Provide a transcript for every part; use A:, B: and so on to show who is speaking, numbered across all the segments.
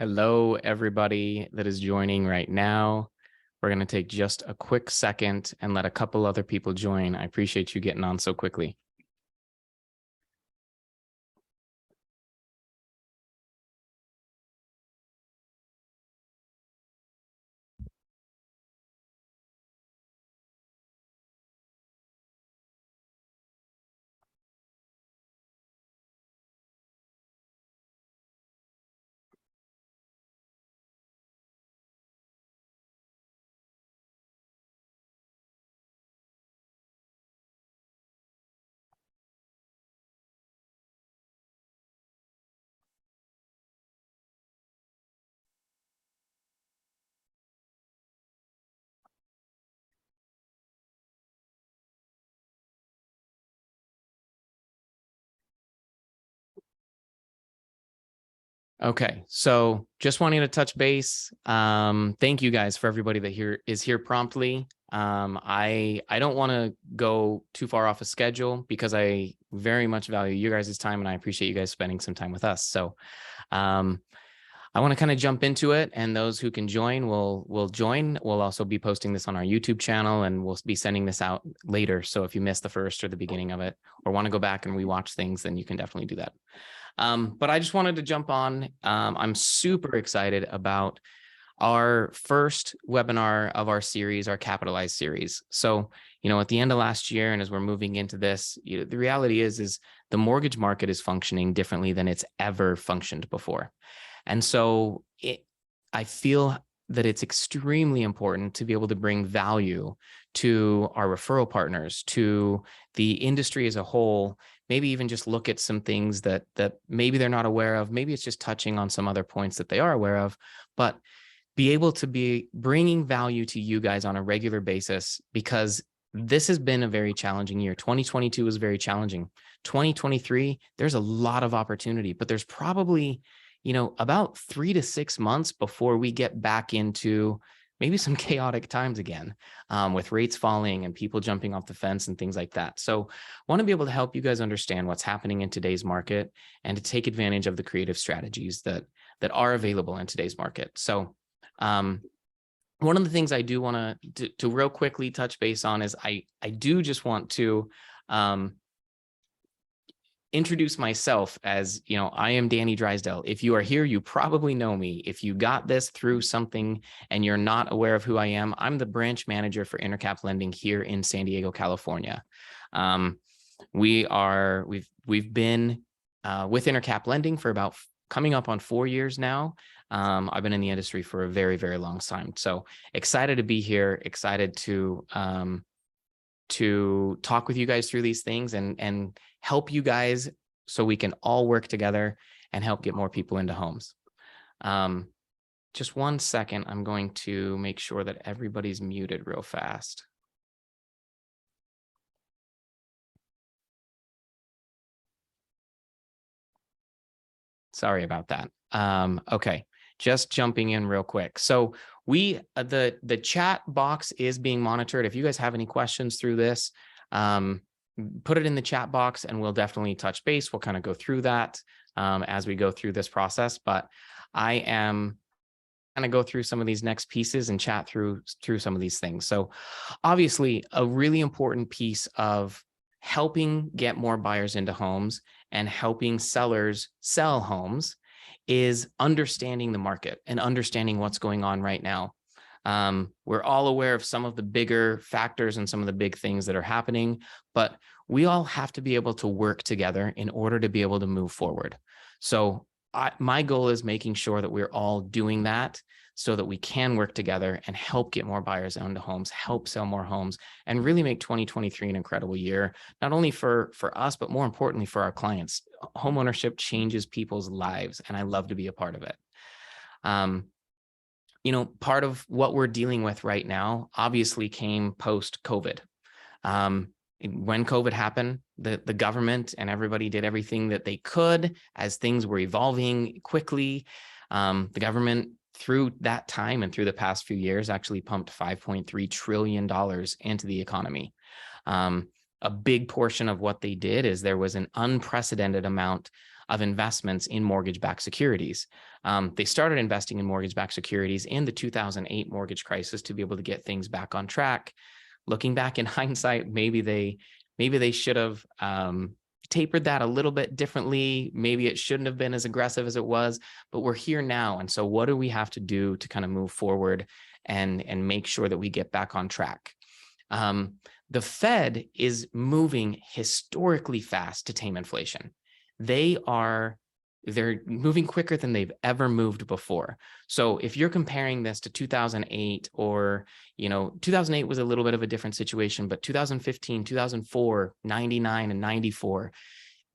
A: Hello, everybody that is joining right now. We're going to take just a quick second and let a couple other people join. I appreciate you getting on so quickly. Okay, so just wanting to touch base. Thank you guys for everybody that is here promptly. I don't want to go too far off a schedule because I very much value you guys' time and I appreciate you guys spending some time with us. So I want to kind of jump into it, and those who can join will join. We'll also be posting this on our YouTube channel, and we'll be sending this out later. So if you missed the first or the beginning of it, or want to go back and rewatch things, then you can definitely do that. But I just wanted to jump on. I'm super excited about our first webinar of our series, our Capitalize series. So, at the end of last year, and as we're moving into this, the reality is the mortgage market is functioning differently than it's ever functioned before. And so I feel that it's extremely important to be able to bring value to our referral partners, to the industry as a whole, maybe even just look at some things that maybe they're not aware of. Maybe it's just touching on some other points that they are aware of, but be able to be bringing value to you guys on a regular basis, because this has been a very challenging year. 2022 was very challenging. 2023, there's a lot of opportunity, but there's probably about 3 to 6 months before we get back into maybe some chaotic times again, with rates falling and people jumping off the fence and things like that. So I want to be able to help you guys understand what's happening in today's market and to take advantage of the creative strategies that are available in today's market. So one of the things I do want to real quickly touch base on is I do just want to introduce myself as, I am Danny Drysdale. If you are here, you probably know me. If you got this through something and you're not aware of who I am, I'm the branch manager for Intercap Lending here in San Diego, California. We've been with Intercap Lending for about coming up on 4 years now. I've been in the industry for a very, very long time. So excited to be here, excited to talk with you guys through these things and help you guys so we can all work together and help get more people into homes. Just 1 second. I'm going to make sure that everybody's muted real fast. Sorry about that. Okay, just jumping in real quick. So the chat box is being monitored. If you guys have any questions through this, put it in the chat box and we'll definitely touch base. We'll kind of go through that as we go through this process. But I am going to go through some of these next pieces and chat through some of these things. So obviously a really important piece of helping get more buyers into homes and helping sellers sell homes is understanding the market and understanding what's going on right now. We're all aware of some of the bigger factors and some of the big things that are happening, but we all have to be able to work together in order to be able to move forward. So my goal is making sure that we're all doing that so that we can work together and help get more buyers into homes, help sell more homes, and really make 2023 an incredible year, not only for us, but more importantly for our clients. Homeownership changes people's lives, and I love to be a part of it. Part of what we're dealing with right now obviously came post-COVID. When COVID happened, the government and everybody did everything that they could as things were evolving quickly. The government, through that time and through the past few years, actually pumped $5.3 trillion into the economy. a big portion of what they did is there was an unprecedented amount of investments in mortgage-backed securities. They started investing in mortgage-backed securities in the 2008 mortgage crisis to be able to get things back on track. Looking back in hindsight, maybe they should have tapered that a little bit differently. Maybe it shouldn't have been as aggressive as it was, but we're here now. And so what do we have to do to kind of move forward and make sure that we get back on track? The Fed is moving historically fast to tame inflation. They're moving quicker than they've ever moved before. So if you're comparing this to 2008, or, 2008 was a little bit of a different situation, but 2015, 2004, 99 and 94,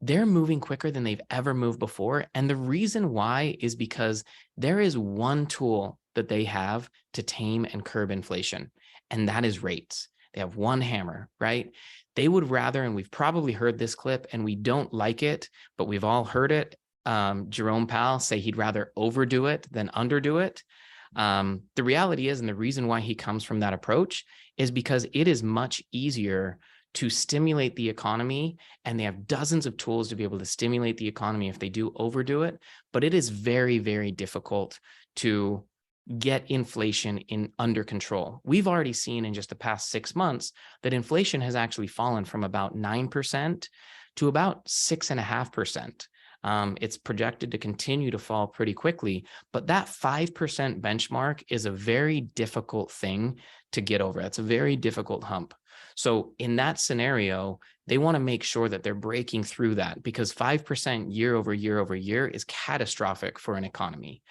A: they're moving quicker than they've ever moved before. And the reason why is because there is one tool that they have to tame and curb inflation, and that is rates. They have one hammer, right? They would rather, and we've probably heard this clip and we don't like it, but we've all heard it. Jerome Powell say he'd rather overdo it than underdo it. The reality is, and the reason why he comes from that approach is because it is much easier to stimulate the economy, and they have dozens of tools to be able to stimulate the economy if they do overdo it. But it is very, very difficult to get inflation under control. We've already seen in just the past 6 months that inflation has actually fallen from about 9% to about 6.5%. It's projected to continue to fall pretty quickly, but that 5% benchmark is a very difficult thing to get over. It's a very difficult hump. So in that scenario, they want to make sure that they're breaking through that, because 5% year over year over year is catastrophic for an economy.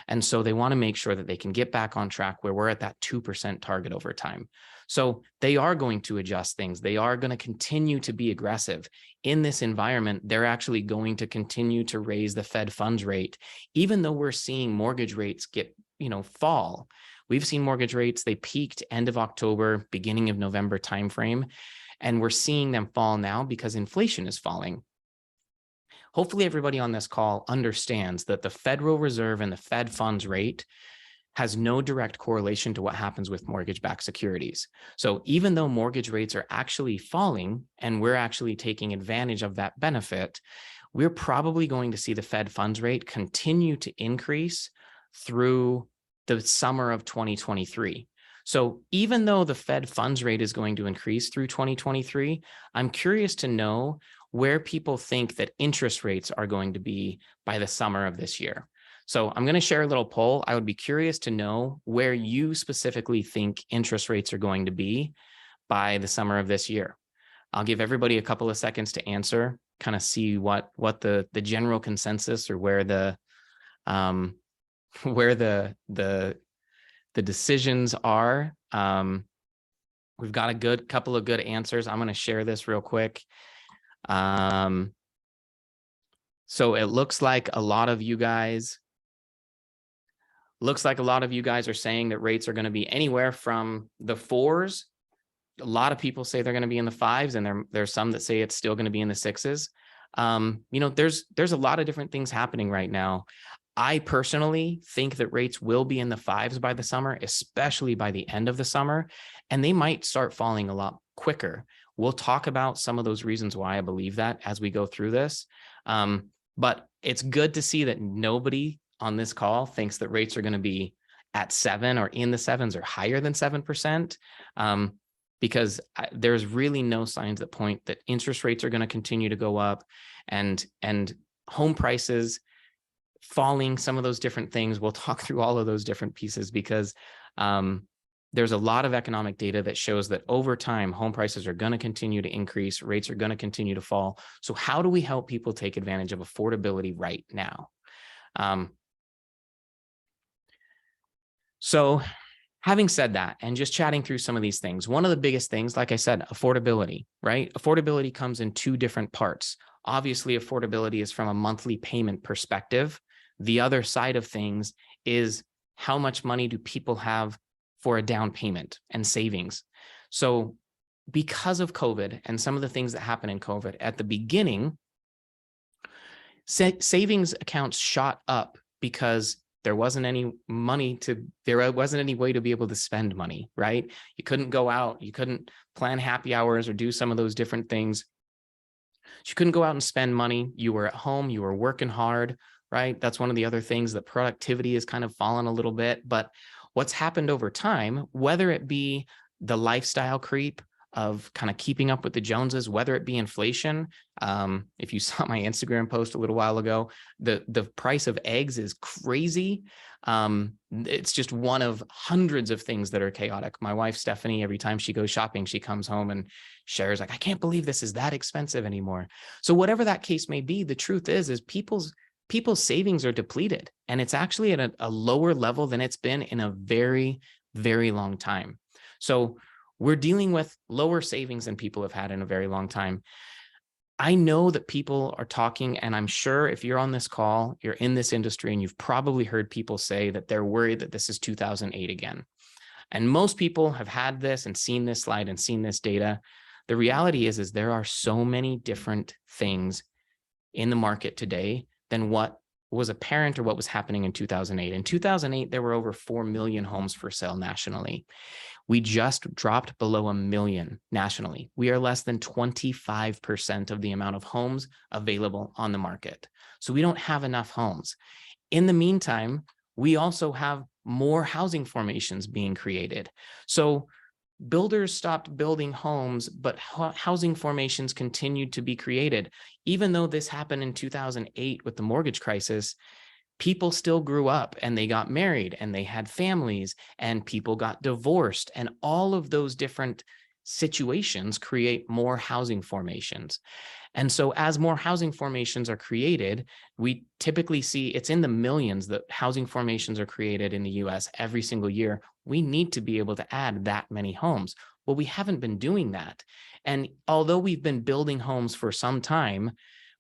A: And so they want to make sure that they can get back on track where we're at that 2% target over time. So they are going to adjust things. They are going to continue to be aggressive. In this environment, they're actually going to continue to raise the Fed funds rate, even though we're seeing mortgage rates fall. We've seen mortgage rates, they peaked end of October, beginning of November timeframe, and we're seeing them fall now because inflation is falling. Hopefully everybody on this call understands that the Federal Reserve and the Fed funds rate has no direct correlation to what happens with mortgage-backed securities. So even though mortgage rates are actually falling and we're actually taking advantage of that benefit, we're probably going to see the Fed funds rate continue to increase through the summer of 2023. So even though the Fed funds rate is going to increase through 2023, I'm curious to know where people think that interest rates are going to be by the summer of this year. So I'm going to share a little poll. I would be curious to know where you specifically think interest rates are going to be by the summer of this year. I'll give everybody a couple of seconds to answer, kind of see what the general consensus, or where the decisions are. We've got a couple of good answers. I'm going to share this real quick. So it looks like a lot of you guys are saying that rates are going to be anywhere from the 4s. A lot of people say they're going to be in the 5s, and there's some that say it's still going to be in the 6s. There's a lot of different things happening right now. I personally think that rates will be in the 5s by the summer, especially by the end of the summer, and they might start falling a lot quicker. We'll talk about some of those reasons why I believe that as we go through this. But it's good to see that nobody on this call thinks that rates are going to be at 7 or in the 7s or higher than 7%, because there's really no signs that point that interest rates are going to continue to go up, and home prices falling, some of those different things. We'll talk through all of those different pieces, because there's a lot of economic data that shows that over time, home prices are going to continue to increase, rates are going to continue to fall. So how do we help people take advantage of affordability right now? So having said that, and just chatting through some of these things, one of the biggest things, like I said, affordability, right? Affordability comes in 2 different parts. Obviously, affordability is from a monthly payment perspective. The other side of things is how much money do people have for a down payment and savings. So because of COVID and some of the things that happened in COVID at the beginning, savings accounts shot up because there wasn't any money there wasn't any way to be able to spend money, right? You couldn't go out, you couldn't plan happy hours or do some of those different things. You couldn't go out and spend money. You were at home, you were working hard, right? That's one of the other things, that productivity has kind of fallen a little bit. But what's happened over time, whether it be the lifestyle creep of kind of keeping up with the Joneses, whether it be inflation. If you saw my Instagram post a little while ago, the price of eggs is crazy. It's just one of hundreds of things that are chaotic. My wife, Stephanie, every time she goes shopping, she comes home and shares like, I can't believe this is that expensive anymore. So whatever that case may be, the truth is people's savings are depleted, and it's actually at a lower level than it's been in a very, very long time. So we're dealing with lower savings than people have had in a very long time. I know that people are talking, and I'm sure if you're on this call, you're in this industry, and you've probably heard people say that they're worried that this is 2008 again. And most people have had this and seen this slide and seen this data. The reality is there are so many different things in the market today than what was apparent or what was happening in 2008. In 2008, there were over 4 million homes for sale nationally. We just dropped below 1 million nationally. We are less than 25% of the amount of homes available on the market. So we don't have enough homes. In the meantime, we also have more housing formations being created. So builders stopped building homes, but housing formations continued to be created. Even though this happened in 2008 with the mortgage crisis, people still grew up and they got married and they had families and people got divorced, and all of those different situations create more housing formations. And so as more housing formations are created, we typically see it's in the millions that housing formations are created in the US every single year. We need to be able to add that many homes. Well, we haven't been doing that. And although we've been building homes for some time,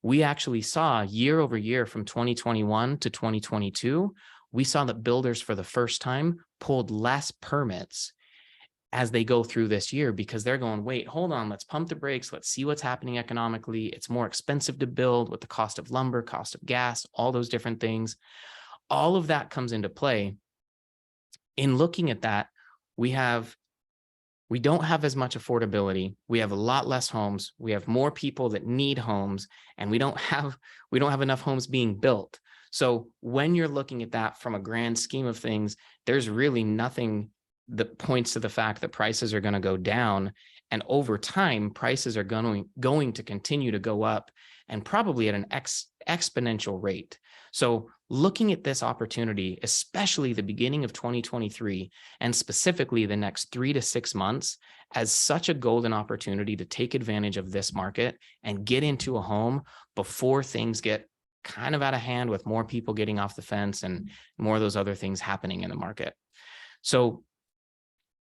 A: we actually saw year over year from 2021 to 2022, we saw that builders for the first time pulled less permits as they go through this year, because they're going, wait, hold on, let's pump the brakes. Let's see what's happening economically. It's more expensive to build with the cost of lumber, cost of gas, all those different things. All of that comes into play. In looking at that, we don't have as much affordability. We have a lot less homes. We have more people that need homes, and we don't have enough homes being built. So when you're looking at that from a grand scheme of things, there's really nothing that points to the fact that prices are going to go down. And over time, prices are going to continue to go up, and probably at an exponential rate. So looking at this opportunity, especially the beginning of 2023, and specifically the next 3 to 6 months, as such a golden opportunity to take advantage of this market and get into a home before things get kind of out of hand, with more people getting off the fence and more of those other things happening in the market. So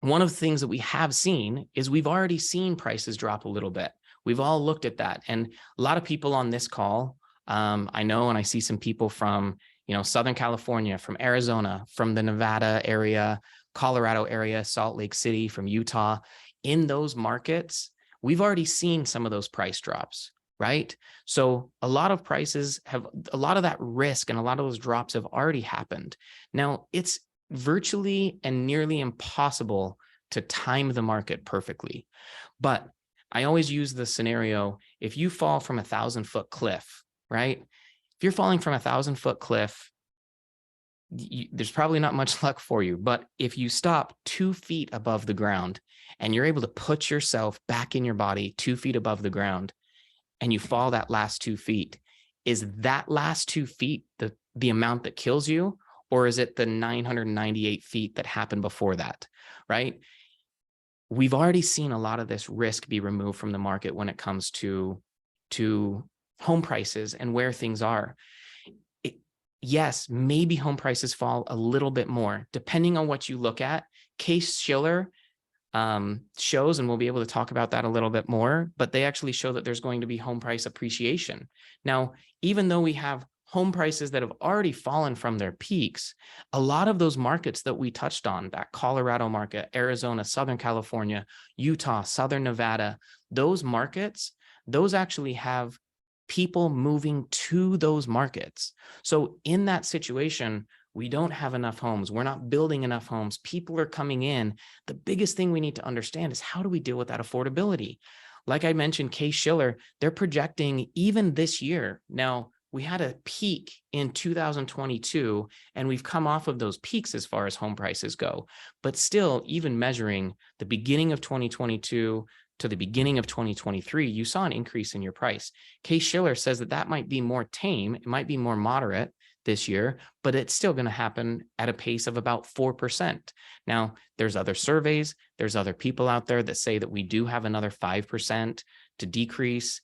A: one of the things that we have seen is we've already seen prices drop a little bit. We've all looked at that. And a lot of people on this call, I know, and I see some people from, Southern California, from Arizona, from the Nevada area, Colorado area, Salt Lake City, from Utah. In those markets, we've already seen some of those price drops, right? So a lot of that risk and a lot of those drops have already happened. Now, it's virtually and nearly impossible to time the market perfectly. But I always use the scenario, if you fall from 1,000-foot cliff, right? If you're falling from 1,000-foot cliff, there's probably not much luck for you. But if you stop 2 feet above the ground and you're able to put yourself back in your body 2 feet above the ground, and you fall that last 2 feet, is that last 2 feet the amount that kills you? Or is it the 998 feet that happened before that, right? We've already seen a lot of this risk be removed from the market when it comes to home prices and where things are. Yes, maybe home prices fall a little bit more, depending on what you look at. Case-Shiller shows, and we'll be able to talk about that a little bit more, but they actually show that there's going to be home price appreciation. Now, even though we have home prices that have already fallen from their peaks, a lot of those markets that we touched on, that Colorado market, Arizona, Southern California, Utah, Southern Nevada, those markets, those actually have people moving to those markets. So in that situation, We don't have enough homes. We're not building enough homes. People are coming in. The biggest thing we need to understand is, how do we deal with that affordability? Like I mentioned, Case-Shiller, they're projecting even this year. Now, we had a peak in 2022, and we've come off of those peaks as far as home prices go. But still, even measuring the beginning of 2022 to the beginning of 2023, you saw an increase in your price. Case-Shiller says that that might be more tame. It might be more moderate this year, but it's still going to happen at a pace of about 4%. Now, there's other surveys, there's other people out there that say that we do have another 5% to decrease.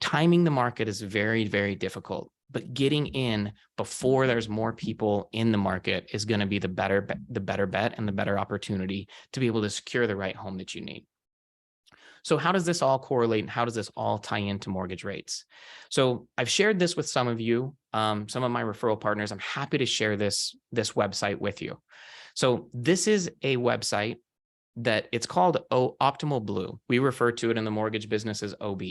A: Timing the market is very, very difficult, but getting in before there's more people in the market is going to be the better bet and the better opportunity to be able to secure the right home that you need. So how does this all correlate, and how does this all tie into mortgage rates? So I've shared this with some of you, some of my referral partners. I'm happy to share this website with you. So this is a website that it's called Optimal Blue. We refer to it in the mortgage business as OB.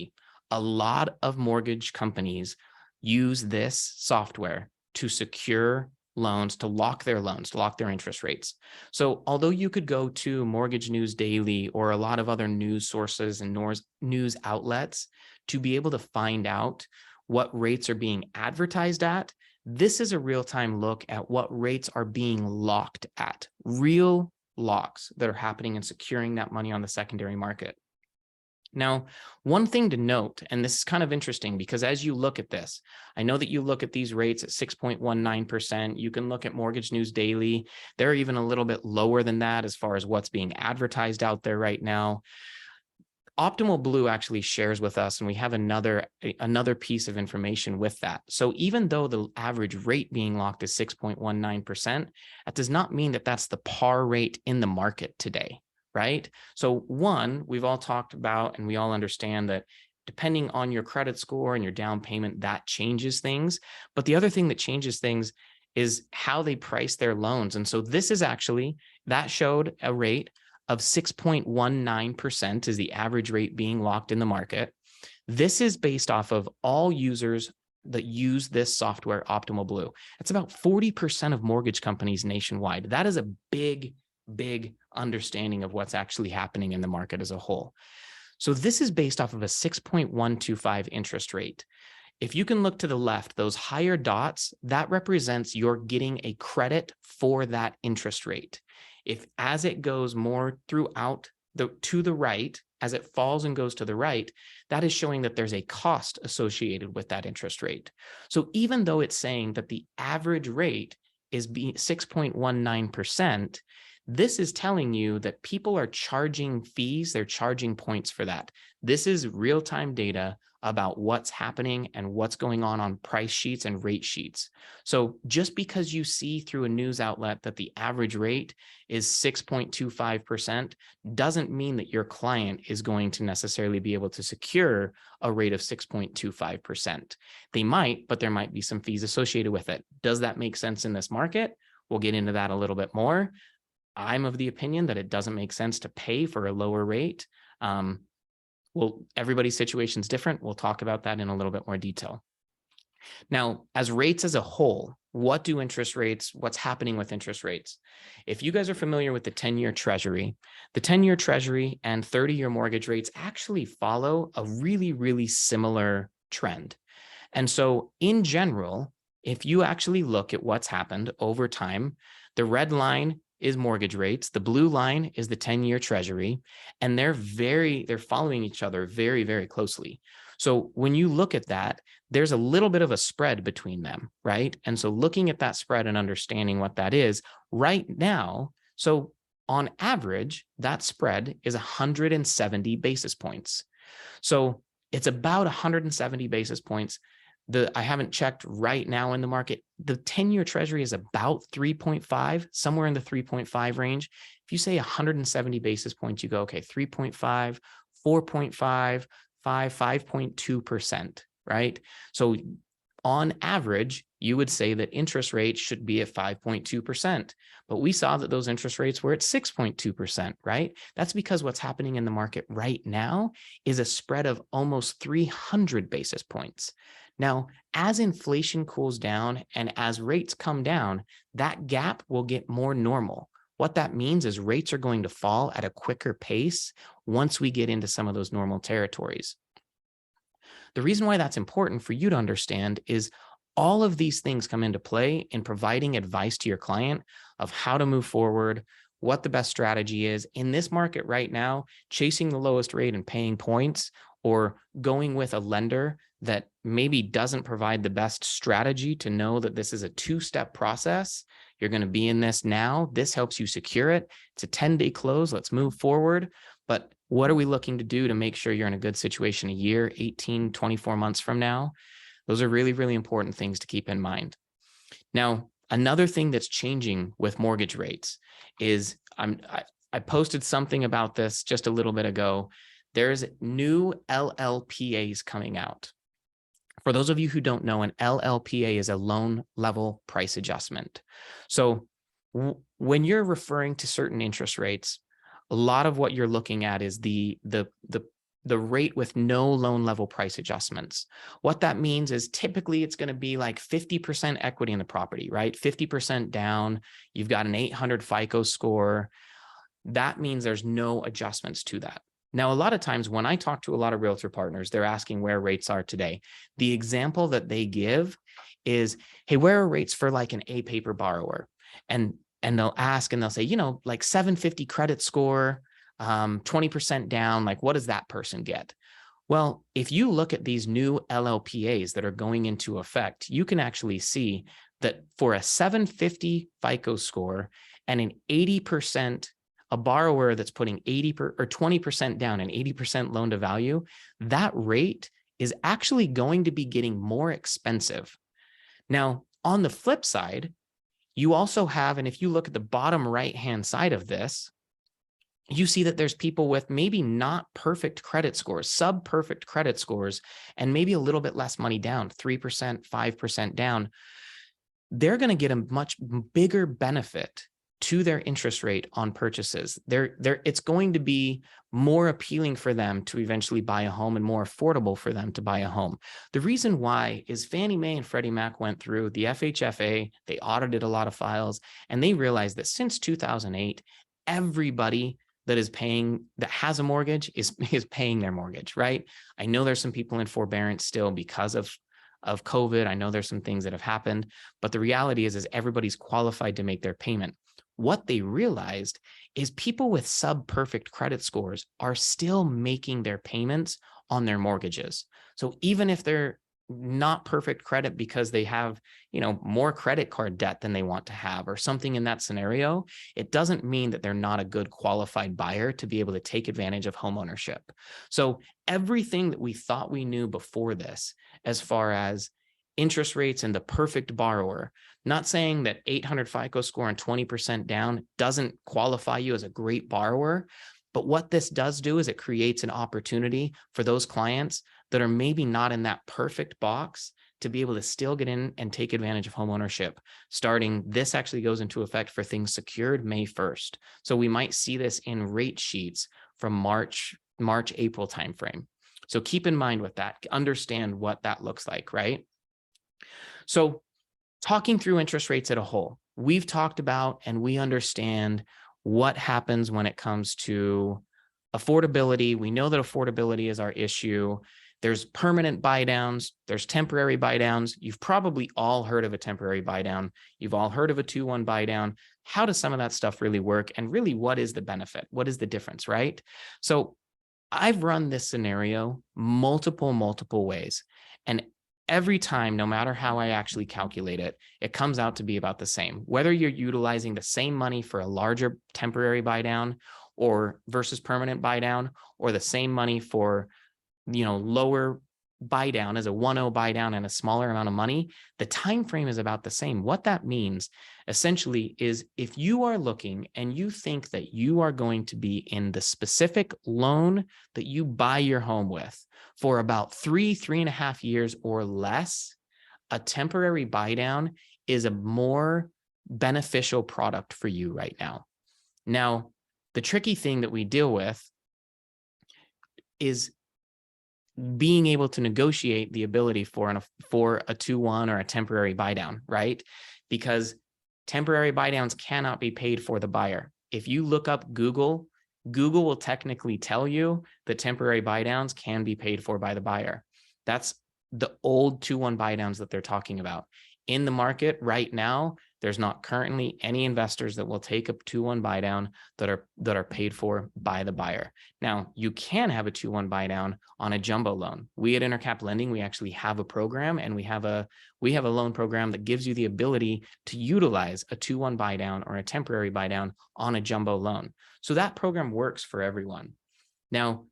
A: A lot of mortgage companies use this software to secure loans, to lock their loans, to lock their interest rates. So although you could go to Mortgage News Daily or a lot of other news sources and news outlets to be able to find out what rates are being advertised at, this is a real-time look at what rates are being locked at, real locks that are happening and securing that money on the secondary market. Now, one thing to note, and this is kind of interesting because as you look at this, I know that you look at these rates at 6.19%. You can look at Mortgage News Daily. They're even a little bit lower than that as far as what's being advertised out there right now. Optimal Blue actually shares with us, and we have another piece of information with that. So even though the average rate being locked is 6.19%, that does not mean that that's the par rate in the market today. Right? So one, we've all talked about, and we all understand that depending on your credit score and your down payment, that changes things. But the other thing that changes things is how they price their loans. And so this is actually, that showed a rate of 6.19% is the average rate being locked in the market. This is based off of all users that use this software, Optimal Blue. It's about 40% of mortgage companies nationwide. That is a big understanding of what's actually happening in the market as a whole. So this is based off of a 6.125 interest rate. If you can look to the left, those higher dots, that represents you're getting a credit for that interest rate. If as it goes more throughout to the right, as it falls and goes to the right, that is showing that there's a cost associated with that interest rate. So even though it's saying that the average rate is 6.19%, this is telling you that people are charging fees, they're charging points for that. This is real-time data about what's happening and what's going on price sheets and rate sheets. So just because you see through a news outlet that the average rate is 6.25% doesn't mean that your client is going to necessarily be able to secure a rate of 6.25%. They might, but there might be some fees associated with it. Does that make sense in this market? We'll get into that a little bit more. I'm of the opinion that it doesn't make sense to pay for a lower rate. Well, everybody's situation is different. We'll talk about that in a little bit more detail. Now, as rates as a whole, what do interest rates, what's happening with interest rates? If you guys are familiar with the 10-year Treasury, the 10-year Treasury and 30-year mortgage rates actually follow a really, really similar trend. And so in general, if you actually look at what's happened over time, the red line is mortgage rates. The blue line is the 10-year Treasury, and they're following each other very, very closely. So when you look at that, there's a little bit of a spread between them, right? And so looking at that spread and understanding what that is right now, so on average, that spread is 170 basis points. So it's about 170 basis points. I haven't checked right now in the market. The 10-year Treasury is about 3.5, somewhere in the 3.5 range. If you say 170 basis points, you go, okay, 3.5, 4.5, 5.2%, right? So on average, you would say that interest rates should be at 5.2%, but we saw that those interest rates were at 6.2%, right? That's because what's happening in the market right now is a spread of almost 300 basis points. Now, as inflation cools down and as rates come down, that gap will get more normal. What that means is rates are going to fall at a quicker pace once we get into some of those normal territories. The reason why that's important for you to understand is all of these things come into play in providing advice to your client of how to move forward, what the best strategy is in this market right now, chasing the lowest rate and paying points, or going with a lender that maybe doesn't provide the best strategy to know that this is a two-step process. You're going to be in this now. This helps you secure it. It's a 10-day close. Let's move forward. But what are we looking to do to make sure you're in a good situation a year, 18, 24 months from now? Those are really, really important things to keep in mind. Now, another thing that's changing with mortgage rates is I posted something about this just a little bit ago. There's new LLPAs coming out. For those of you who don't know, an LLPA is a loan level price adjustment. So when you're referring to certain interest rates, a lot of what you're looking at is the rate with no loan level price adjustments. What that means is typically it's going to be like 50% equity in the property, right? 50% down. You've got an 800 FICO score. That means there's no adjustments to that. Now, a lot of times when I talk to a lot of realtor partners, they're asking where rates are today. The example that they give is, hey, where are rates for like an A paper borrower? And they'll ask and they'll say, you know, like 750 credit score, 20% down, like what does that person get? Well, if you look at these new LLPAs that are going into effect, you can actually see that for a 750 FICO score and an 80%, a borrower that's putting 20% down and 80% loan to value, that rate is actually going to be getting more expensive. Now, on the flip side, you also have, and if you look at the bottom right-hand side of this, you see that there's people with maybe not perfect credit scores, sub-perfect credit scores, and maybe a little bit less money down, 3%, 5% down. They're going to get a much bigger benefit to their interest rate on purchases. It's going to be more appealing for them to eventually buy a home and more affordable for them to buy a home. The reason why is Fannie Mae and Freddie Mac went through the FHFA, they audited a lot of files, and they realized that since 2008, everybody that is paying, that has a mortgage is paying their mortgage, right? I know there's some people in forbearance still because of COVID. I know there's some things that have happened, but the reality is everybody's qualified to make their payment. What they realized is people with sub-perfect credit scores are still making their payments on their mortgages. So even if they're not perfect credit because they have, you know, more credit card debt than they want to have or something in that scenario, it doesn't mean that they're not a good qualified buyer to be able to take advantage of home ownership. So everything that we thought we knew before this, as far as interest rates and the perfect borrower, not saying that 800 FICO score and 20% down doesn't qualify you as a great borrower, but what this does do is it creates an opportunity for those clients that are maybe not in that perfect box to be able to still get in and take advantage of home ownership. Starting, this actually goes into effect for things secured May 1st. So we might see this in rate sheets from March, April timeframe. So keep in mind with that, understand what that looks like, right? So talking through interest rates as a whole, we've talked about and we understand what happens when it comes to affordability. We know that affordability is our issue. There's permanent buy downs. There's temporary buy downs. You've probably all heard of a temporary buy down. You've all heard of a 2-1 buy down. How does some of that stuff really work? And really, what is the benefit? What is the difference, right? So I've run this scenario multiple ways. And every time, no matter how I actually calculate it, it comes out to be about the same. Whether you're utilizing the same money for a larger temporary buy down or versus permanent buy down, or the same money for, you know, lower buy down as a 1-0 buy down and a smaller amount of money, the time frame is about the same. What that means essentially is if you are looking and you think that you are going to be in the specific loan that you buy your home with for about 3.5 years or less, a temporary buy down is a more beneficial product for you right now. Now, the tricky thing that we deal with is being able to negotiate the ability for a 2-1 or a temporary buy down, right? Because temporary buy downs cannot be paid for the buyer. If you look up Google, Google will technically tell you that temporary buy downs can be paid for by the buyer. That's the old 2-1 buy downs that they're talking about. In the market right now, there's not currently any investors that will take a 2-1 buy down that are paid for by the buyer. Now, you can have a 2-1 buy down on a jumbo loan. We at Intercap Lending, we actually have a program, and we have a loan program that gives you the ability to utilize a 2-1 buy down or a temporary buy down on a jumbo loan. So that program works for everyone. Now,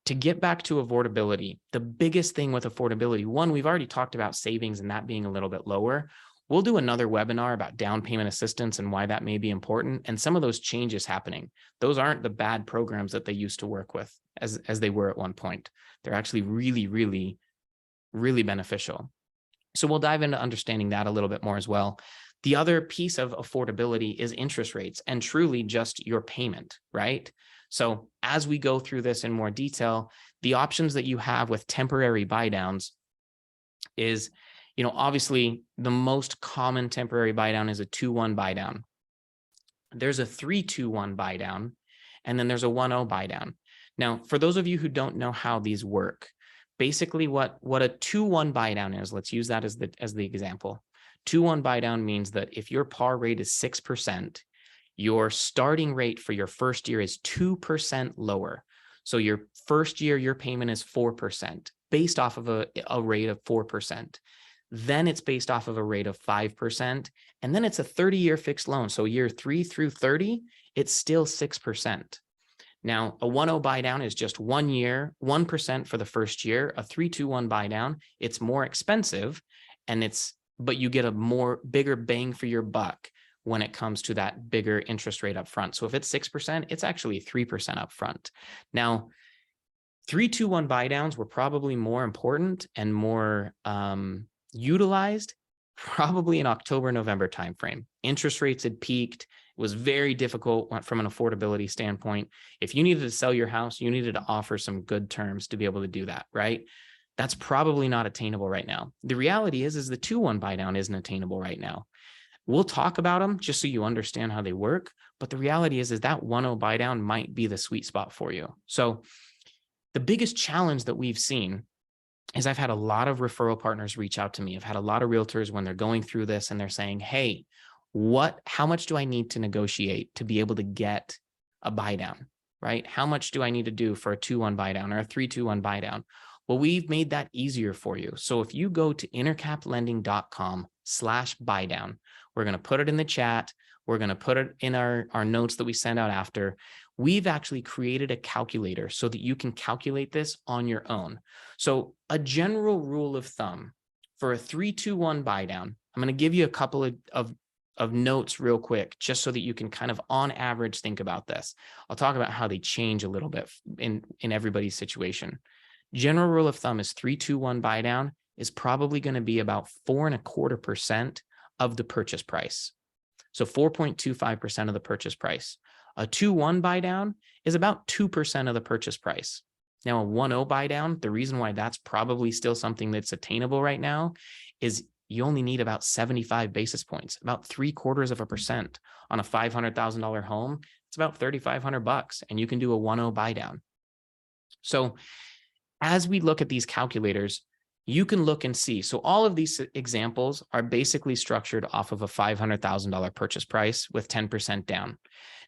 A: to get back to affordability, the biggest thing with affordability, one, we've already talked about savings and that being a little bit lower. We'll do another webinar about down payment assistance and why that may be important, and some of those changes happening. Those aren't the bad programs that they used to work with as they were at one point. They're actually really, really, really beneficial. So we'll dive into understanding that a little bit more as well. The other piece of affordability is interest rates and truly just your payment, right? So as we go through this in more detail, the options that you have with temporary buy downs is, obviously the most common temporary buy down is a 2-1 buy down. There's a 3-2-1 buy down, and then there's a 1-0 buy down. Now, for those of you who don't know how these work, basically what a 2-1 buy down is, let's use that as the example. 2-1 buy down means that if your par rate is 6%, your starting rate for your first year is 2% lower. So your first year, your payment is 4% based off of a rate of 4%. Then it's based off of a rate of 5%. And then it's a 30-year fixed loan. So year 3 through 30, it's still 6%. Now, a 1-0 buy down is just 1 year, 1% for the first year. A 3-2-1 buy down, it's more expensive, but you get a bigger bang for your buck when it comes to that bigger interest rate up front. So if it's 6%, it's actually 3% up front. Now, 3-2-1 buy downs were probably more important and more utilized probably in October, November timeframe. Interest rates had peaked. It was very difficult from an affordability standpoint. If you needed to sell your house, you needed to offer some good terms to be able to do that, right? That's probably not attainable right now. The reality is the 2-1 buy down isn't attainable right now. We'll talk about them just so you understand how they work. But the reality is that 1-0 buy down might be the sweet spot for you. So the biggest challenge that we've seen is I've had a lot of referral partners reach out to me. I've had a lot of realtors when they're going through this and they're saying, hey, how much do I need to negotiate to be able to get a buy down, right? How much do I need to do for a 2-1 buy down or a 3-2-1 buy down? Well, we've made that easier for you. So if you go to intercaplending.com/buy down, we're going to put it in the chat. We're going to put it in our notes that we send out after. We've actually created a calculator so that you can calculate this on your own. So a general rule of thumb for a 3-2-1 buy down, I'm going to give you a couple of notes real quick, just so that you can kind of on average think about this. I'll talk about how they change a little bit in everybody's situation. General rule of thumb is 3-2-1 buy down is probably going to be about 4.25% of the purchase price. So 4.25% of the purchase price. A 2-1 buy down is about 2% of the purchase price. Now, a 1-0 buy down, the reason why that's probably still something that's attainable right now is you only need about 75 basis points, about 0.75% on a $500,000 home. It's about $3,500, and you can do a 1-0 buy down. So as we look at these calculators, you can look and see. So all of these examples are basically structured off of a $500,000 purchase price with 10% down.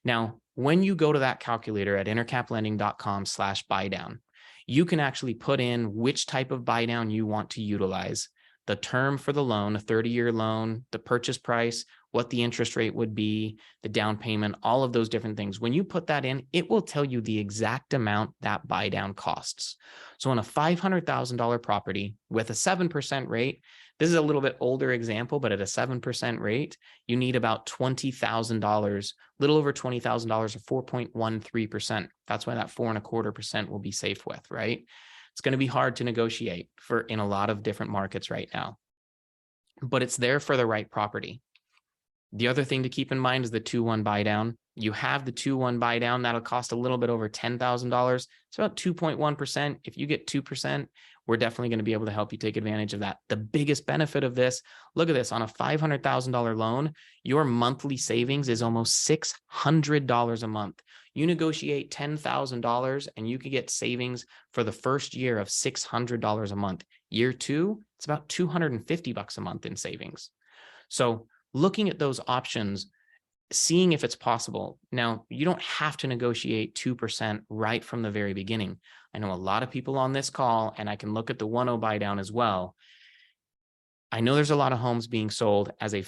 A: Now, when you go to that calculator at intercaplending.com/buy down, you can actually put in which type of buy down you want to utilize, the term for the loan, a 30-year loan, the purchase price, what the interest rate would be, the down payment, all of those different things. When you put that in, it will tell you the exact amount that buy down costs. So on a $500,000 property with a 7% rate, this is a little bit older example, but at a 7% rate, you need about $20,000, little over $20,000 or 4.13%. That's why that 4.25% will be safe with, right? It's going to be hard to negotiate in a lot of different markets right now, but it's there for the right property. The other thing to keep in mind is the 2-1 buy down. You have the 2-1 buy down. That'll cost a little bit over $10,000. It's about 2.1%. If you get 2%, we're definitely going to be able to help you take advantage of that. The biggest benefit of this, look at this, on a $500,000 loan, your monthly savings is almost $600 a month. You negotiate $10,000 and you could get savings for the first year of $600 a month. Year 2, it's about $250 a month in savings. So looking at those options, seeing if it's possible. Now, you don't have to negotiate 2% right from the very beginning. I know a lot of people on this call, and I can look at the 1.0 buy down as well. I know there's a lot of homes being sold as a,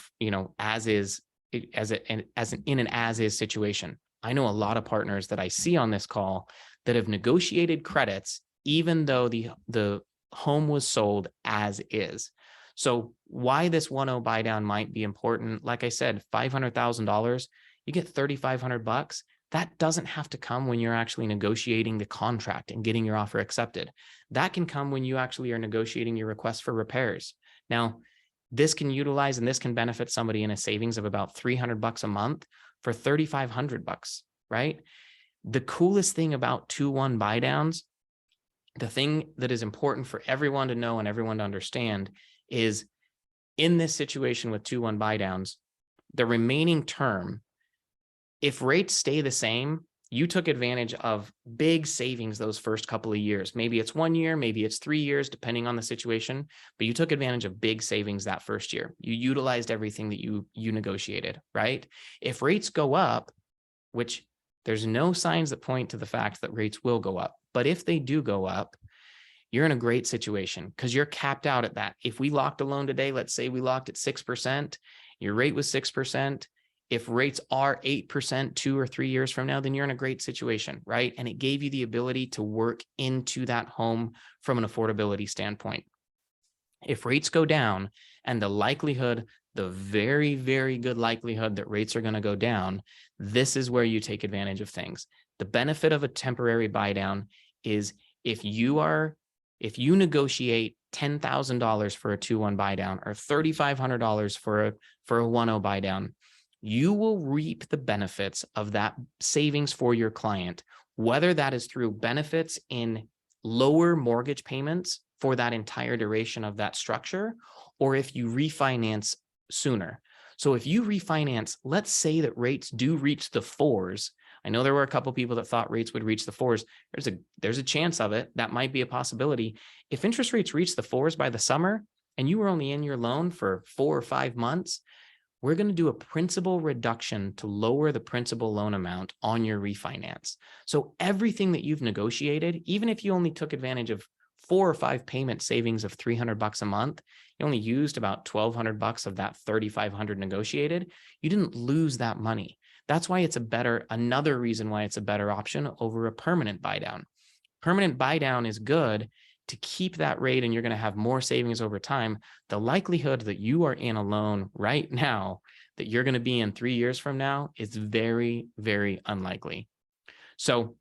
A: as is, in an as is situation. I know a lot of partners that I see on this call that have negotiated credits, even though the home was sold as is. So why this 1.0 buy down might be important, like I said, $500,000, you get $3,500. That doesn't have to come when you're actually negotiating the contract and getting your offer accepted. That can come when you actually are negotiating your request for repairs. Now, this can utilize and this can benefit somebody in a savings of about $300 a month for $3,500, right? The coolest thing about 2-1 buy downs, the thing that is important for everyone to know and everyone to understand is in this situation with 2-1 buy downs, the remaining term, if rates stay the same, you took advantage of big savings those first couple of years. Maybe it's 1 year, maybe it's 3 years, depending on the situation, but you took advantage of big savings that first year. You utilized everything that you negotiated, right? If rates go up, which there's no signs that point to the fact that rates will go up, but if they do go up, you're in a great situation because you're capped out at that. If we locked a loan today, let's say we locked at 6%, your rate was 6%. If rates are 8% 2 or 3 years from now, then you're in a great situation, right? And it gave you the ability to work into that home from an affordability standpoint. If rates go down and the likelihood, the very, very good likelihood that rates are going to go down, this is where you take advantage of things. The benefit of a temporary buy down is if you negotiate $10,000 for a 2-1 buy down or $3,500 for a 1.0 buy down, you will reap the benefits of that savings for your client, whether that is through benefits in lower mortgage payments for that entire duration of that structure, or if you refinance sooner. So if you refinance, let's say that rates do reach the 4s. I know there were a couple of people that thought rates would reach the 4s. There's a chance of it. That might be a possibility. If interest rates reach the 4s by the summer and you were only in your loan for 4 or 5 months, we're going to do a principal reduction to lower the principal loan amount on your refinance. So everything that you've negotiated, even if you only took advantage of 4 or 5 payment savings of $300 a month, you only used about $1,200 of that $3,500 negotiated, you didn't lose that money. That's why it's another reason why it's a better option over a permanent buy down. Permanent buy down is good to keep that rate and you're going to have more savings over time. The likelihood that you are in a loan right now that you're going to be in 3 years from now is very, very unlikely. So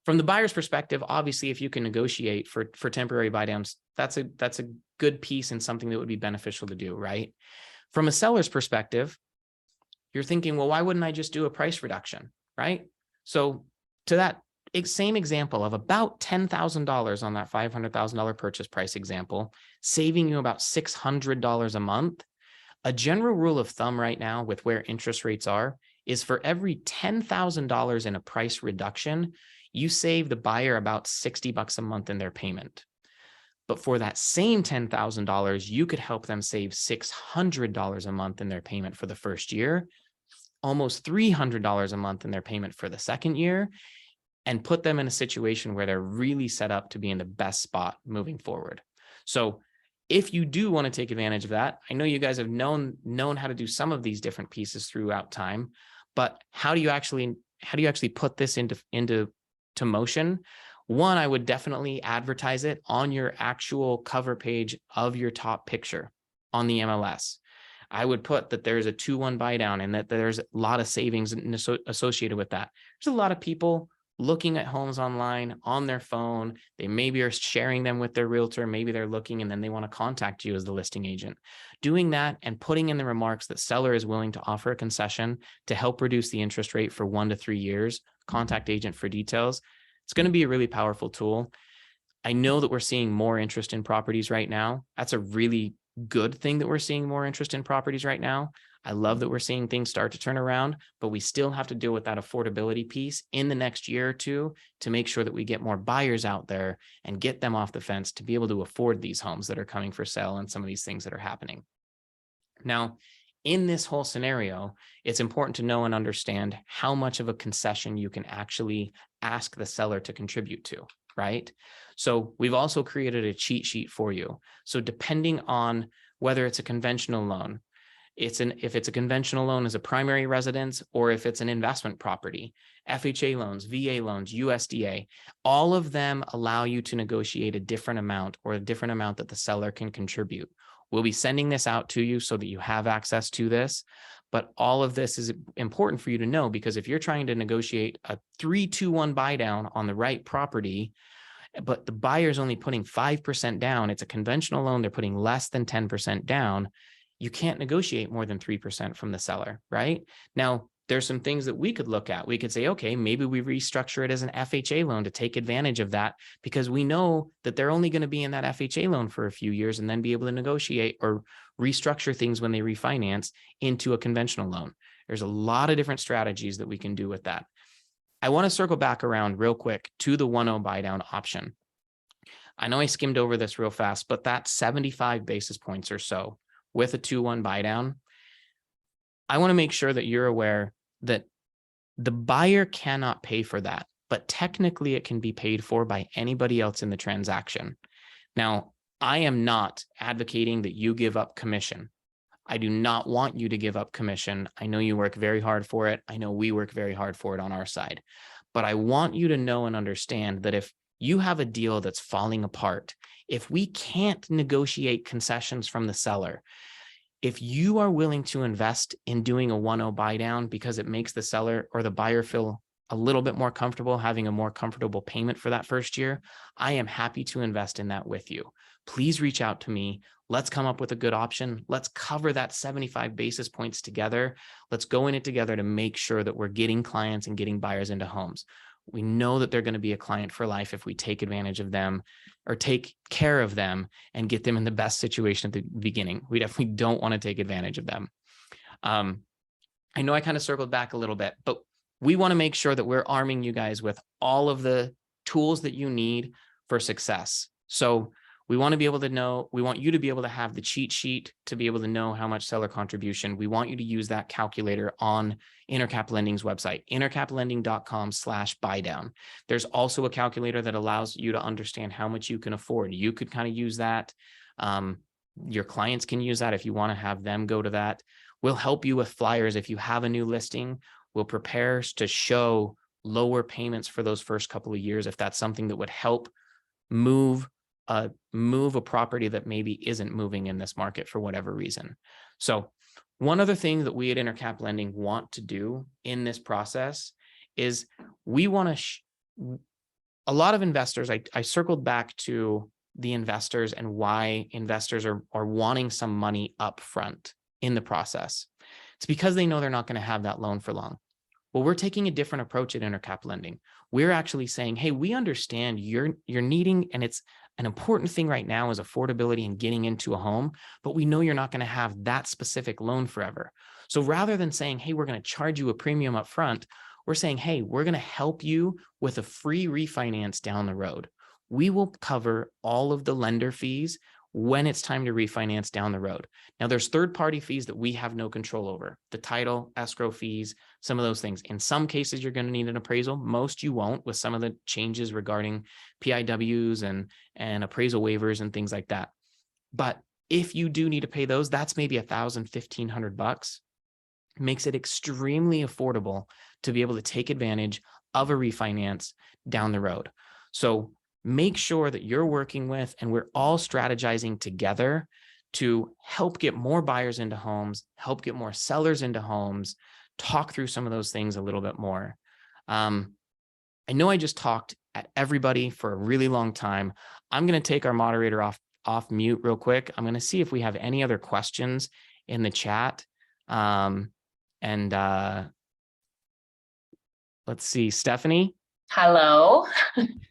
A: from the buyer's perspective, obviously, if you can negotiate for temporary buy downs, that's a good piece and something that would be beneficial to do, right? From a seller's perspective, you're thinking, well, why wouldn't I just do a price reduction, right? So to that same example of about $10,000 on that $500,000 purchase price example, saving you about $600 a month, a general rule of thumb right now with where interest rates are is for every $10,000 in a price reduction, you save the buyer about $60 a month in their payment. But for that same $10,000, you could help them save $600 a month in their payment for the first year, almost $300 a month in their payment for the second year, and put them in a situation where they're really set up to be in the best spot moving forward. So if you do want to take advantage of that, I know you guys have known how to do some of these different pieces throughout time, but how do you actually put this into motion? One, I would definitely advertise it on your actual cover page of your top picture on the MLS. I would put that there's a 2-1 buy down and that there's a lot of savings associated with that. There's a lot of people looking at homes online on their phone. They maybe are sharing them with their realtor. Maybe they're looking and then they want to contact you as the listing agent. Doing that and putting in the remarks that seller is willing to offer a concession to help reduce the interest rate for 1 to 3 years. Contact agent for details. It's going to be a really powerful tool. I know that we're seeing more interest in properties right now. That's a really good thing that we're seeing more interest in properties right now. I love that we're seeing things start to turn around, but we still have to deal with that affordability piece in the next year or two to make sure that we get more buyers out there and get them off the fence to be able to afford these homes that are coming for sale and some of these things that are happening. Now, in this whole scenario, it's important to know and understand how much of a concession you can actually ask the seller to contribute to, right? So we've also created a cheat sheet for you. So depending on whether it's a conventional loan, if it's a conventional loan as a primary residence, or if it's an investment property, FHA loans, VA loans, USDA, all of them allow you to negotiate a different amount or a different amount that the seller can contribute. We'll be sending this out to you so that you have access to this. But all of this is important for you to know, because if you're trying to negotiate a 3-2-1 buy down on the right property, but the buyer's only putting 5% down, it's a conventional loan, they're putting less than 10% down, you can't negotiate more than 3% from the seller, right? Now, there's some things that we could look at. We could say, okay, maybe we restructure it as an FHA loan to take advantage of that, because we know that they're only going to be in that FHA loan for a few years and then be able to negotiate or restructure things when they refinance into a conventional loan. There's a lot of different strategies that we can do with that. I want to circle back around real quick to the 1.0 buy down option. I know I skimmed over this real fast, but that 75 basis points or so with a 2-1 buy down, I want to make sure that you're aware that the buyer cannot pay for that, but technically it can be paid for by anybody else in the transaction. Now, I am not advocating that you give up commission. I do not want you to give up commission. I know you work very hard for it. I know we work very hard for it on our side, but I want you to know and understand that if you have a deal that's falling apart, if we can't negotiate concessions from the seller, if you are willing to invest in doing a 1.0 buy down because it makes the seller or the buyer feel a little bit more comfortable, having a more comfortable payment for that first year, I am happy to invest in that with you. Please reach out to me. Let's come up with a good option. Let's cover that 75 basis points together. Let's go in it together to make sure that we're getting clients and getting buyers into homes. We know that they're going to be a client for life if we take advantage of them or take care of them and get them in the best situation at the beginning. We definitely don't want to take advantage of them. I know I kind of circled back a little bit, but we want to make sure that we're arming you guys with all of the tools that you need for success. So we want to be able to know, we want you to be able to have the cheat sheet to be able to know how much seller contribution. We want you to use that calculator on Intercap Lending's website, intercaplending.com/buydown. There's also a calculator that allows you to understand how much you can afford. You could kind of use that. Your clients can use that if you want to have them go to that. We'll help you with flyers if you have a new listing. We'll prepare to show lower payments for those first couple of years if that's something that would help move a property that maybe isn't moving in this market for whatever reason. So one other thing that we at Intercap Lending want to do in this process is we want to, a lot of investors, I circled back to the investors and why investors are wanting some money up front in the process. It's because they know they're not going to have that loan for long. Well, we're taking a different approach at Intercap Lending. We're actually saying, hey, we understand you're needing, and it's an important thing right now is affordability and getting into a home, but we know you're not going to have that specific loan forever. So rather than saying, hey, we're going to charge you a premium up front, we're saying, hey, we're going to help you with a free refinance down the road. We will cover all of the lender fees when it's time to refinance down the road. Now, there's third-party fees that we have no control over, the title, escrow fees, some of those things. In some cases, you're going to need an appraisal. Most you won't, with some of the changes regarding PIWs and appraisal waivers and things like that. But if you do need to pay those, that's maybe $1,000, $1,500. Makes it extremely affordable to be able to take advantage of a refinance down the road. So make sure that you're working with, and we're all strategizing together to help get more buyers into homes, help get more sellers into homes, talk through some of those things a little bit more. I know I just talked at everybody for a really long time. I'm going to take our moderator off mute real quick. I'm going to see if we have any other questions in the chat. And let's see, Stephanie.
B: Hello.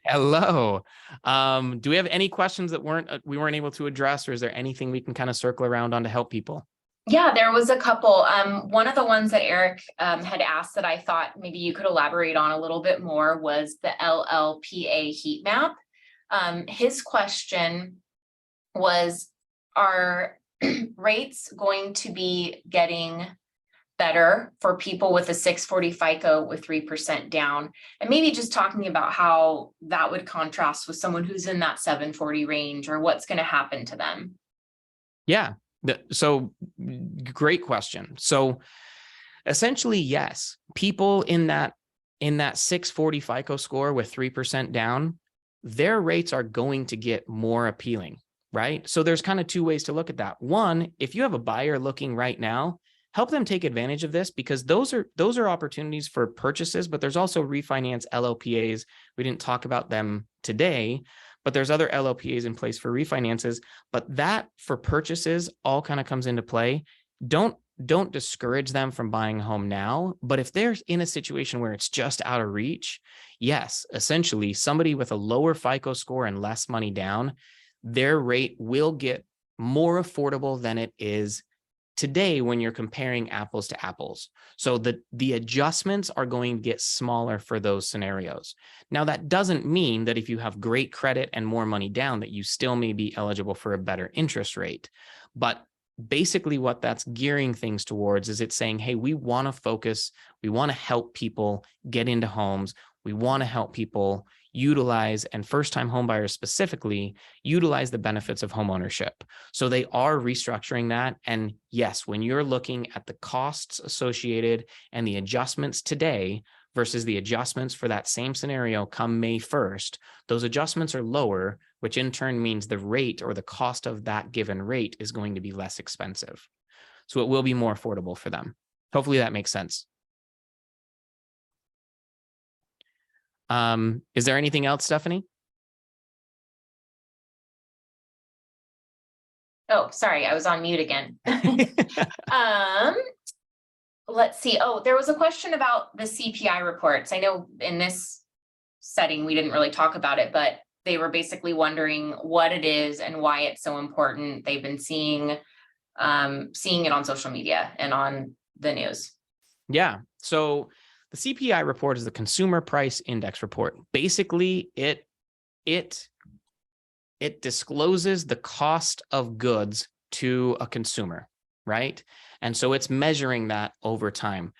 A: Hello. Do we have any questions that we weren't able to address, or is there anything we can kind of circle around on to help people?
B: Yeah, there was a couple. One of the ones that Eric had asked that I thought maybe you could elaborate on a little bit more was the LLPA heat map. His question was, are rates going to be getting better for people with a 640 FICO with 3% down? And maybe just talking about how that would contrast with someone who's in that 740 range, or what's going to happen to them.
A: Yeah. So great question. So essentially, yes, people in that 640 FICO score with 3% down, their rates are going to get more appealing, right? So there's kind of two ways to look at that. One, if you have a buyer looking right now, help them take advantage of this, because those are opportunities for purchases, but there's also refinance LLPAs. We didn't talk about them today, but there's other LLPAs in place for refinances. But that for purchases all kind of comes into play. Don't discourage them from buying a home now. But if they're in a situation where it's just out of reach, yes, essentially somebody with a lower FICO score and less money down, their rate will get more affordable than it is today when you're comparing apples to apples. So the adjustments are going to get smaller for those scenarios. Now, that doesn't mean that if you have great credit and more money down, that you still may be eligible for a better interest rate. But basically what that's gearing things towards is it's saying, hey, we want to focus, we want to help people get into homes. We want to help people utilize, and first-time homebuyers specifically, utilize the benefits of homeownership. So they are restructuring that. And yes, when you're looking at the costs associated and the adjustments today versus the adjustments for that same scenario come May 1st, those adjustments are lower, which in turn means the rate or the cost of that given rate is going to be less expensive. So it will be more affordable for them. Hopefully that makes sense. Is there anything else, Stephanie?
B: Oh, sorry, I was on mute again. Let's see. Oh, there was a question about the CPI reports. I know in this setting, we didn't really talk about it, but they were basically wondering what it is and why it's so important. They've been seeing it on social media and on the news.
A: Yeah. So the CPI report is the Consumer Price Index report. Basically, it discloses the cost of goods to a consumer, right? And so it's measuring that over time.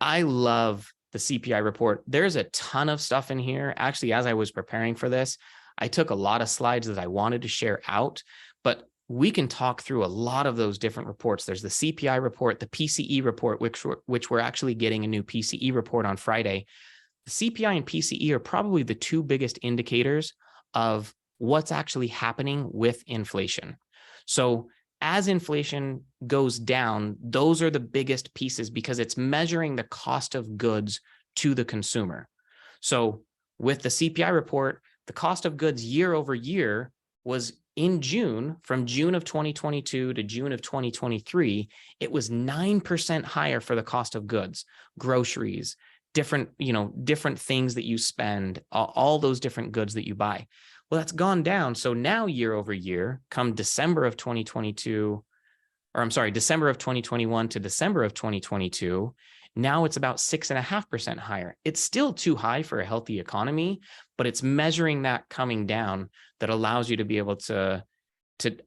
A: I love the CPI report. There's a ton of stuff in here. Actually, as I was preparing for this, I took a lot of slides that I wanted to share out, but we can talk through a lot of those different reports. There's the CPI report, the PCE report, which we're actually getting a new PCE report on Friday. The CPI and PCE are probably the two biggest indicators of what's actually happening with inflation. So as inflation goes down, those are the biggest pieces because it's measuring the cost of goods to the consumer. So with the CPI report, the cost of goods year over year was in June, from June of 2022 to June of 2023, it was 9% higher for the cost of goods, groceries, different things that you spend, all those different goods that you buy. Well, that's gone down. So now year over year, come December of 2021 to December of 2022, now it's about 6.5% higher. It's still too high for a healthy economy, but it's measuring that coming down that allows you to be able to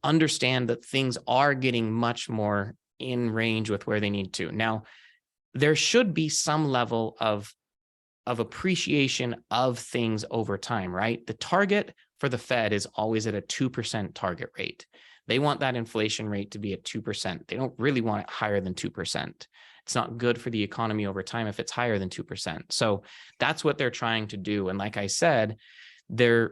A: understand that things are getting much more in range with where they need to. Now, there should be some level of appreciation of things over time, right? The target for the Fed is always at a 2% target rate. They want that inflation rate to be at 2%. They don't really want it higher than 2%. It's not good for the economy over time if it's higher than 2%. So that's what they're trying to do. And like I said, the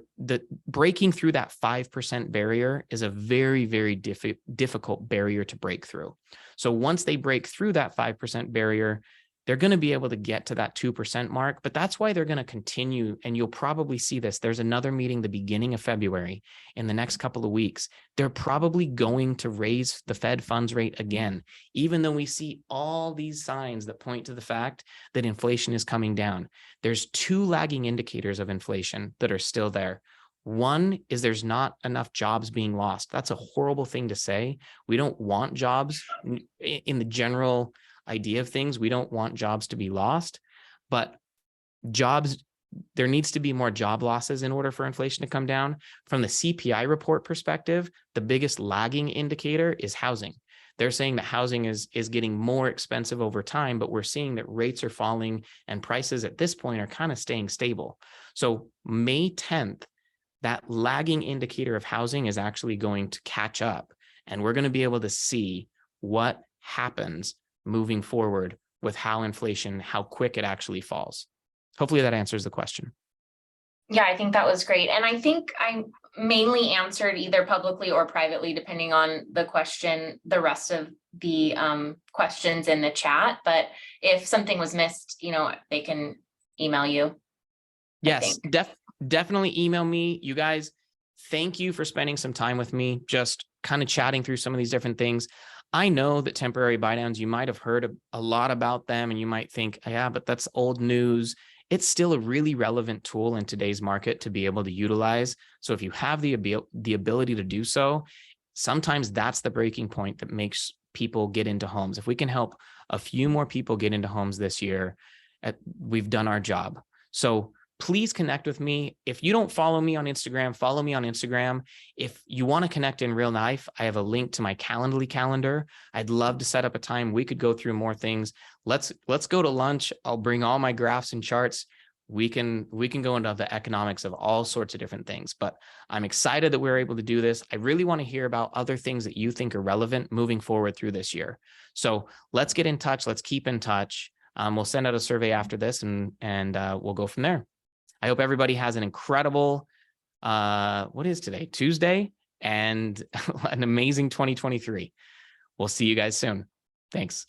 A: breaking through that 5% barrier is a very, very difficult barrier to break through. So once they break through that 5% barrier, they're going to be able to get to that 2% mark, but that's why they're going to continue. And you'll probably see this. There's another meeting the beginning of February in the next couple of weeks. They're probably going to raise the Fed funds rate again, even though we see all these signs that point to the fact that inflation is coming down. There's two lagging indicators of inflation that are still there. One is there's not enough jobs being lost. That's a horrible thing to say. We don't want jobs in the general idea of things. We don't want jobs to be lost, but jobs, there needs to be more job losses in order for inflation to come down. From the CPI report perspective, the biggest lagging indicator is housing. They're saying that housing is getting more expensive over time, but we're seeing that rates are falling and prices at this point are kind of staying stable. So May 10th, that lagging indicator of housing is actually going to catch up, and we're going to be able to see what happens moving forward with how inflation, how quick it actually falls. Hopefully that answers the question.
B: Yeah, I think that was great. And I think I mainly answered either publicly or privately, depending on the question, the rest of the questions in the chat. But if something was missed, they can email you.
A: Yes, definitely email me. You guys, thank you for spending some time with me, just kind of chatting through some of these different things. I know that temporary buy downs, you might have heard a lot about them and you might think, yeah, but that's old news. It's still a really relevant tool in today's market to be able to utilize. So if you have the ability to do so, sometimes that's the breaking point that makes people get into homes. If we can help a few more people get into homes this year, we've done our job. So please connect with me. If you don't follow me on Instagram, follow me on Instagram. If you want to connect in real life, I have a link to my Calendly calendar. I'd love to set up a time. We could go through more things. Let's go to lunch. I'll bring all my graphs and charts. We can go into the economics of all sorts of different things, but I'm excited that we're able to do this. I really want to hear about other things that you think are relevant moving forward through this year. So let's get in touch. Let's keep in touch. We'll send out a survey after this and we'll go from there. I hope everybody has an incredible, what is today? Tuesday, and an amazing 2023. We'll see you guys soon. Thanks.